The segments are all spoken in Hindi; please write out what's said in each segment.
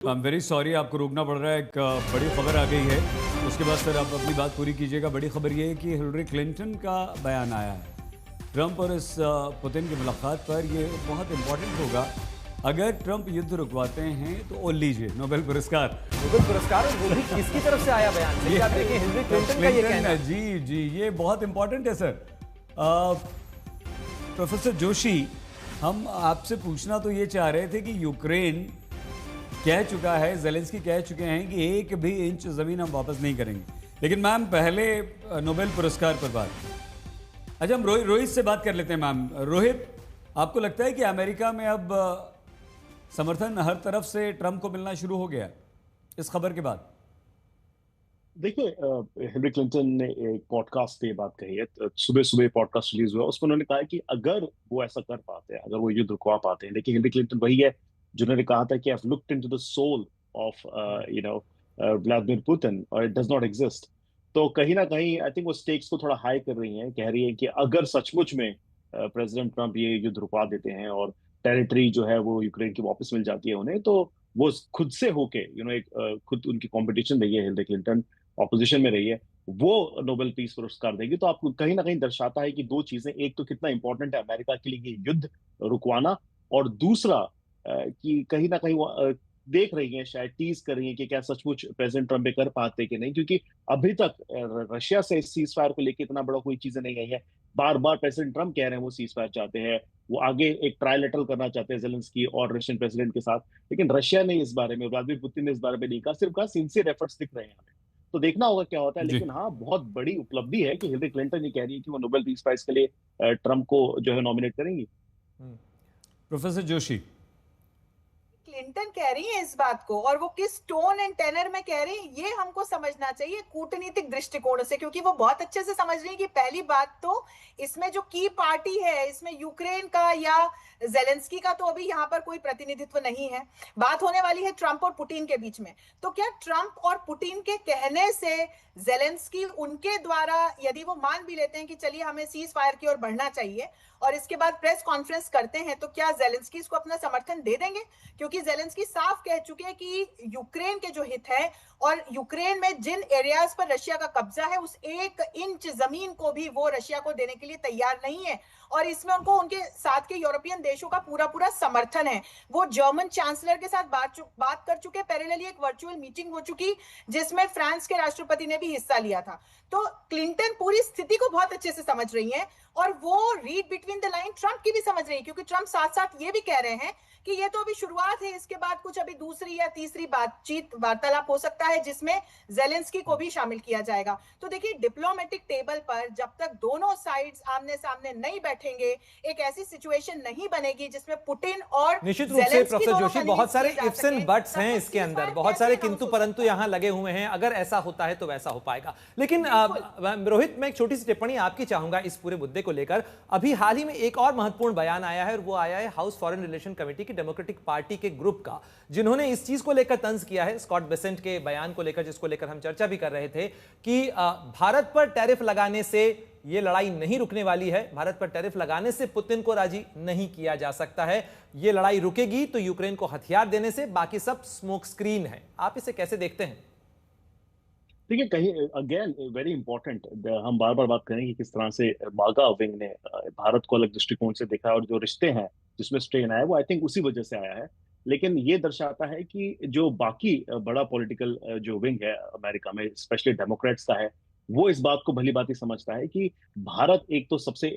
आई एम वेरी सॉरी, आपको रोकना पड़ रहा है। एक बड़ी खबर आ गई है, उसके बाद सर आप अपनी बात पूरी कीजिएगा। बड़ी खबर ये है कि हिलरी क्लिंटन का बयान आया है ट्रंप और इस पुतिन की मुलाकात पर। ये बहुत इंपॉर्टेंट होगा। अगर ट्रंप युद्ध रुकवाते हैं तो ओ लीजिए नोबेल पुरस्कार। नोबेल पुरस्कार, और वो भी किसकी तरफ से आया बयान? ये आप देखें, हिलरी क्लिंटन का ये कहना है। जी जी, ये बहुत इंपॉर्टेंट है सर। प्रोफेसर जोशी, हम आपसे पूछना तो ये चाह रहे थे कि यूक्रेन कह चुका है, ज़ेलेंस्की कह चुके हैं कि एक भी इंच ज़मीन हम वापस नहीं करेंगे। लेकिन मैम पहले नोबेल पुरस्कार पर बात। अच्छा, हम रोहित से बात कर लेते हैं। मैम रोहित, आपको लगता है कि अमेरिका में अब समर्थन हर तरफ से ट्रंप को मिलना शुरू हो गया इस खबर के बाद? देखिए, हिलरी क्लिंटन ने एक पॉडकास्ट पे ये बात कही है। सुबह सुबह पॉडकास्ट रिलीज हुआ, उसमें उन्होंने कहा है कि अगर वो ऐसा कर पाते हैं, अगर वो युद्ध रुकवा पाते हैं। देखिए, हिलरी क्लिंटन वही है जिन्होंने कहा था कि I have looked into the soul of Vladimir Putin और इट डज नॉट एग्जिस्ट। तो कहीं ना कहीं आई थिंक वो स्टेक्स को थोड़ा हाई कर रही हैं। कह रही है कि अगर सचमुच में प्रेसिडेंट ट्रंप ये युद्ध रुकवा देते हैं और टेरिटरी जो है वो यूक्रेन की वापस मिल जाती है उन्हें, तो वो खुद से होके एक खुद उनकी कंपटीशन रही है हिलरी क्लिंटन, ऑपोजिशन में रही है, वो नोबेल पीस पुरस्कार देगी। तो आपको कहीं ना कहीं दर्शाता है कि दो चीजें, एक तो कितना इंपॉर्टेंट है अमेरिका के लिए ये युद्ध रुकवाना, और दूसरा कि कहीं ना कहीं वो देख रही हैं, शायद टीज कर रही हैं कि क्या सचमुच प्रेसिडेंट ट्रंप ये कर पाते कि नहीं। क्योंकि अभी तक रशिया से इस सीज फायर को लेकर इतना बड़ा कोई चीजें नहीं आई है। बार बार प्रेसिडेंट ट्रंप कह रहे हैं वो सीज फायर चाहते हैं, वो आगे एक ट्रायलेटरल करना चाहते हैं जेलेंस्की और रशियन प्रेसिडेंट के साथ। लेकिन रशिया ने इस बारे में, व्लादिमीर पुतिन ने इस बारे में नहीं कहा, सिर्फ कहा सिंसियर एफर्ट्स दिख रहे हैं हमें। तो देखना होगा क्या होता है। जी। लेकिन हाँ, बहुत बड़ी उपलब्धि है कि हिलरी क्लिंटन ये कह रही है कि वो नोबेल पीस प्राइज के लिए ट्रंप को जो है नॉमिनेट करेंगी। प्रोफेसर जोशी, क्लिंटन कह रही है इस बात को, और वो किस टोन एंड टेनर में कह रही है ये हमको समझना चाहिए कूटनीतिक दृष्टिकोण से, क्योंकि वो बहुत अच्छे से समझ रही है कि पहली बात तो इसमें जो की पार्टी है, इसमें यूक्रेन का या जेलेंस्की का तो अभी यहाँ पर कोई प्रतिनिधित्व नहीं है। बात होने वाली है ट्रंप और पुतिन के बीच में। तो क्या ट्रंप और पुतिन के कहने से जेलेंस्की उनके द्वारा यदि वो मान भी लेते हैं कि चलिए हमें सीज फायर की ओर बढ़ना चाहिए और इसके बाद प्रेस कॉन्फ्रेंस करते हैं, तो क्या जेलेंस्की इसको अपना समर्थन दे देंगे? क्योंकि जेलेंस्की साफ कह चुके हैं कि यूक्रेन के जो हित है और यूक्रेन में जिन एरियाज पर रशिया का कब्जा है, उस एक इंच जमीन को भी वो रशिया को देने के लिए तैयार नहीं है। और इसमें उनको उनके साथ के यूरोपियन देशों का पूरा पूरा समर्थन है। वो जर्मन चांसलर के साथ बात कर चुके। पैरेलली एक वर्चुअल मीटिंग हो चुकी जिसमें फ्रांस के राष्ट्रपति ने भी हिस्सा लिया था। तो क्लिंटन पूरी स्थिति को बहुत अच्छे से समझ रही हैं और वो read between the line Trump की भी समझ रही है, क्योंकि ट्रंप साथ साथ ये भी कह रहे हैं कि ये तो अभी शुरुआत है, इसके बाद कुछ अभी दूसरी या तीसरी बातचीत वार्तालाप हो सकता है जिसमें जेलेंस्की को भी शामिल किया जाएगा। तो देखिए, डिप्लोमेटिक टेबल पर जब तक दोनों साइड्स आमने सामने नहीं बैठेंगे, एक ऐसी सिचुएशन नहीं बनेगी जिसमें पुतिन और निश्चित रूप से प्रोफेसर जोशी, बहुत सारे इफ्स एंड बट्स हैं इसके अंदर, बहुत सारे किंतु परंतु यहां लगे हुए हैं। अगर ऐसा होता है तो वैसा हो पाएगा। लेकिन रोहित, मैं एक छोटी सी टिप्पणी आपकी चाहूंगा इस पूरे मुद्दे को लेकर। अभी हाल ही में एक और महत्वपूर्ण बयान आया है और वो आया है हाउस फॉरेन रिलेशन कमेटी की डेमोक्रेटिक पार्टी के ग्रुप का, जिन्होंने इस चीज को लेकर तंज किया है स्कॉट बेसेंट के बयान को लेकर, जिसको लेकर हम चर्चा भी कर रहे थे कि भारत पर टैरिफ लगाने से यह लड़ाई नहीं रुकने वाली है। भारत पर टैरिफ लगाने से पुतिन को राजी नहीं किया जा सकता है। यह लड़ाई रुकेगी तो यूक्रेन को हथियार देने से, बाकी सब स्मोक स्क्रीन है। आप इसे कैसे देखते हैं? देखिए, कहीं अगेन वेरी इंपॉर्टेंट, हम बार बार बात करें कि किस तरह से मागा विंग ने भारत को अलग दृष्टिकोण से देखा, और जो रिश्ते हैं जिसमें स्ट्रेन आया वो आई थिंक उसी वजह से आया है। लेकिन ये दर्शाता है कि जो बाकी बड़ा पॉलिटिकल जो विंग है अमेरिका में, स्पेशली डेमोक्रेट्स का है, वो इस बात को भली भांति समझता है कि भारत एक तो सबसे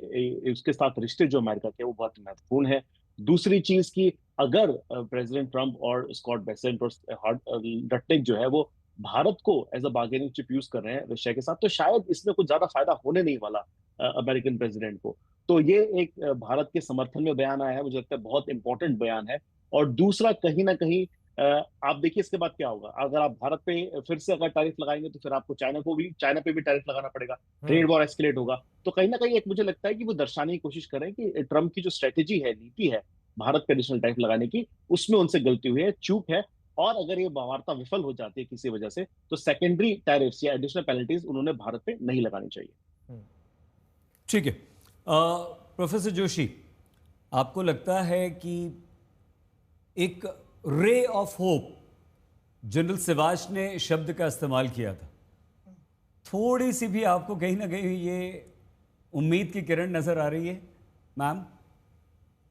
उसके साथ रिश्ते जो अमेरिका के वो बहुत महत्वपूर्ण है। दूसरी चीज की, अगर प्रेसिडेंट ट्रंप और स्कॉट बेसेंट और रटनिक जो है वो भारत को as a bargaining chip use कर रहे हैं रशिया के साथ, तो शायद इसमें कुछ ज्यादा फायदा होने नहीं वाला अमेरिकन प्रेसिडेंट को। तो ये एक भारत के समर्थन में बयान आया है, मुझे लगता है बहुत इंपॉर्टेंट बयान है। और दूसरा, कहीं ना कहीं आप देखिए इसके बाद क्या होगा। अगर आप भारत पे फिर से अगर टैरिफ लगाएंगे तो फिर आपको चाइना पे भी टैरिफ लगाना पड़ेगा, ट्रेड वॉर एस्केलेट होगा। तो कहीं ना कहीं एक मुझे लगता है कि वो दर्शाने की कोशिश करें कि ट्रंप की जो स्ट्रेटेजी है, नीति है भारत पे एडिशनल टैरिफ लगाने की, उसमें उनसे गलती हुई है, चूक है। और अगर ये वार्ता विफल हो जाती है किसी वजह से, तो सेकेंडरी टैरिफ्स या एडिशनल पेनल्टीज उन्होंने भारत पे नहीं लगानी चाहिए। ठीक है। प्रोफेसर जोशी, आपको लगता है कि एक ray of hope general Siwach ने शब्द का इस्तेमाल किया था, थोड़ी सी भी आपको कहीं ना कहीं ये उम्मीद की किरण नजर आ रही है मैम?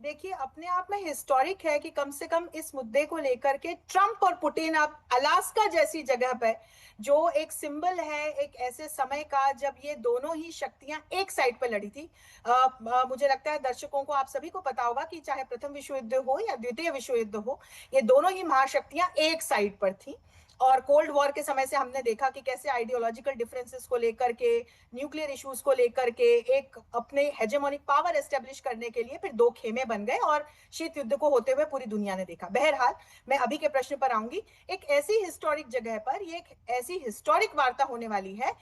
देखिए, अपने आप में हिस्टोरिक है कि कम से कम इस मुद्दे को लेकर के ट्रंप और पुतिन, आप अलास्का जैसी जगह पर जो एक सिंबल है एक ऐसे समय का जब ये दोनों ही शक्तियां एक साइड पर लड़ी थी। मुझे लगता है दर्शकों को, आप सभी को पता होगा कि चाहे प्रथम विश्व युद्ध हो या द्वितीय विश्व युद्ध हो, ये दोनों ही महाशक्तियां एक साइड पर थी। और कोल्ड वॉर के समय से हमने देखा कि कैसे आइडियोलॉजिकल डिफरेंसेस को लेकर के, न्यूक्लियर इश्यूज को लेकर के एक अपने हेजेमोनिक पावर एस्टेब्लिश करने के लिए फिर दो खेमे बन गए और शीत युद्ध को होते हुए पूरी दुनिया ने देखा। बहरहाल, मैं अभी के प्रश्न पर आऊंगी। एक ऐसी हिस्टोरिक जगह पर ये एक ऐसी हिस्टोरिक वार्ता होने वाली है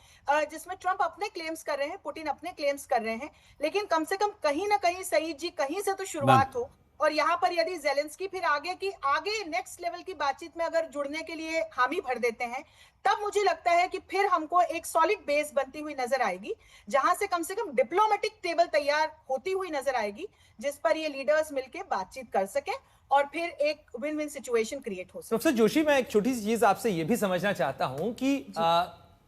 जिसमें ट्रंप अपने क्लेम्स कर रहे हैं, पुतिन अपने क्लेम्स कर रहे हैं, लेकिन कम से कम कहीं ना कहीं, सईद जी, कहीं से तो शुरुआत हो। और यहाँ पर यदि जेलेंस्की फिर आगे नेक्स्ट लेवल की बातचीत में अगर जुड़ने के लिए हामी भर देते हैं, तब मुझे लगता है कि फिर हमको एक सॉलिड बेस बनती हुई नजर आएगी, जहां से कम डिप्लोमेटिक टेबल तैयार होती हुई नजर आएगी, जिस पर ये लीडर्स मिलकर बातचीत कर सकें और फिर एक विन विन सिचुएशन क्रिएट हो सके। प्रोफेसर जोशी, मैं एक छोटी सी चीज आपसे ये भी समझना चाहता हूं कि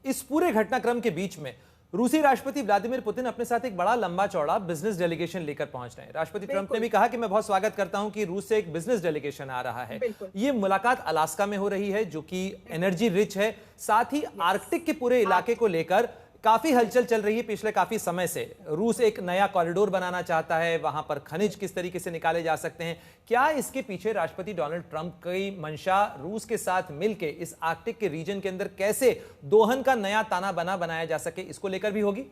इस पूरे घटनाक्रम के बीच में रूसी राष्ट्रपति व्लादिमीर पुतिन अपने साथ एक बड़ा लंबा चौड़ा बिजनेस डेलीगेशन लेकर पहुंच रहे हैं। राष्ट्रपति ट्रंप ने भी कहा कि मैं बहुत स्वागत करता हूं कि रूस से एक बिजनेस डेलीगेशन आ रहा है। ये मुलाकात अलास्का में हो रही है, जो कि एनर्जी रिच है, साथ ही आर्कटिक के पूरे इलाके को लेकर काफी हलचल चल रही है पिछले काफी समय से। रूस एक नया कॉरिडोर बनाना चाहता है, वहां पर खनिज किस तरीके से निकाले जा सकते हैं। क्या इसके पीछे राष्ट्रपति डोनाल्ड ट्रंप की मंशा रूस के साथ मिलकर इस आर्कटिक के रीजन के अंदर कैसे दोहन का नया ताना बना बनाया जा सके, इसको लेकर भी होगी?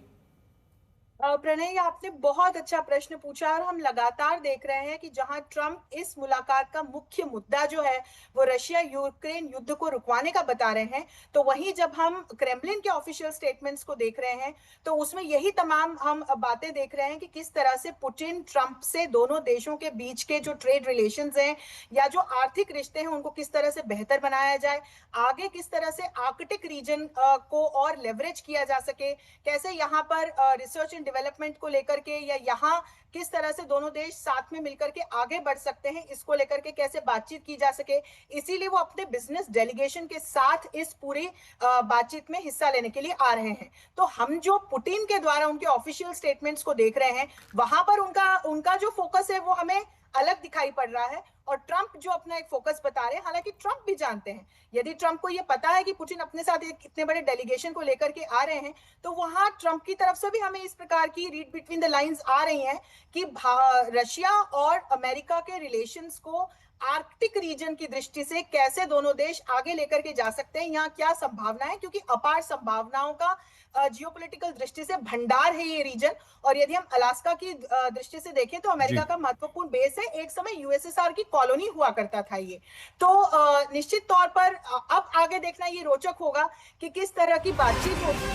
प्रणय, आपने बहुत अच्छा प्रश्न पूछा और हम लगातार देख रहे हैं कि जहां ट्रंप इस मुलाकात का मुख्य मुद्दा जो है वो रशिया यूक्रेन युद्ध को रुकवाने का बता रहे हैं, तो वहीं जब हम क्रेमलिन के ऑफिशियल स्टेटमेंट्स को देख रहे हैं तो उसमें यही तमाम हम बातें देख रहे हैं कि किस तरह से पुतिन ट्रंप से दोनों देशों के बीच के जो ट्रेड रिलेशंस हैं या जो आर्थिक रिश्ते हैं उनको किस तरह से बेहतर बनाया जाए, आगे किस तरह से आर्कटिक रीजन को और लेवरेज किया जा सके, कैसे यहाँ पर रिसर्च एंड डेवलपमेंट को लेकर के या यहाँ किस तरह से दोनों देश साथ में मिलकर के आगे बढ़ सकते हैं, इसको लेकर के कैसे बातचीत की जा सके। इसीलिए वो अपने बिजनेस डेलीगेशन के साथ इस पूरी बातचीत में हिस्सा लेने के लिए आ रहे हैं। तो हम जो पुतिन के द्वारा उनके ऑफिशियल स्टेटमेंट्स को देख रहे हैं, वहां पर उनका जो फोकस है वो हमें अलग दिखाई पड़ रहा है और ट्रंप जो अपना एक फोकस बता रहे हैं। हालांकि ट्रंप भी जानते हैं, यदि ट्रंप को ये पता है कि पुतिन अपने साथ एक इतने बड़े डेलीगेशन को लेकर के आ रहे हैं, तो वहां ट्रंप की तरफ से भी हमें इस प्रकार की रीड बिटवीन द लाइंस आ रही हैं कि रशिया और अमेरिका के रिलेशंस को आर्कटिक रीजन की दृष्टि से कैसे दोनों देश आगे लेकर के जा सकते हैं, यहाँ क्या संभावना है, क्योंकि अपार संभावनाओं का जियोपॉलिटिकल दृष्टि से भंडार है ये रीजन। और यदि हम अलास्का की दृष्टि से देखें तो अमेरिका का महत्वपूर्ण बेस है, एक समय यूएसएसआर की कॉलोनी हुआ करता था ये। तो निश्चित तौर पर अब आगे देखना ये रोचक होगा कि किस तरह की बातचीत होगी।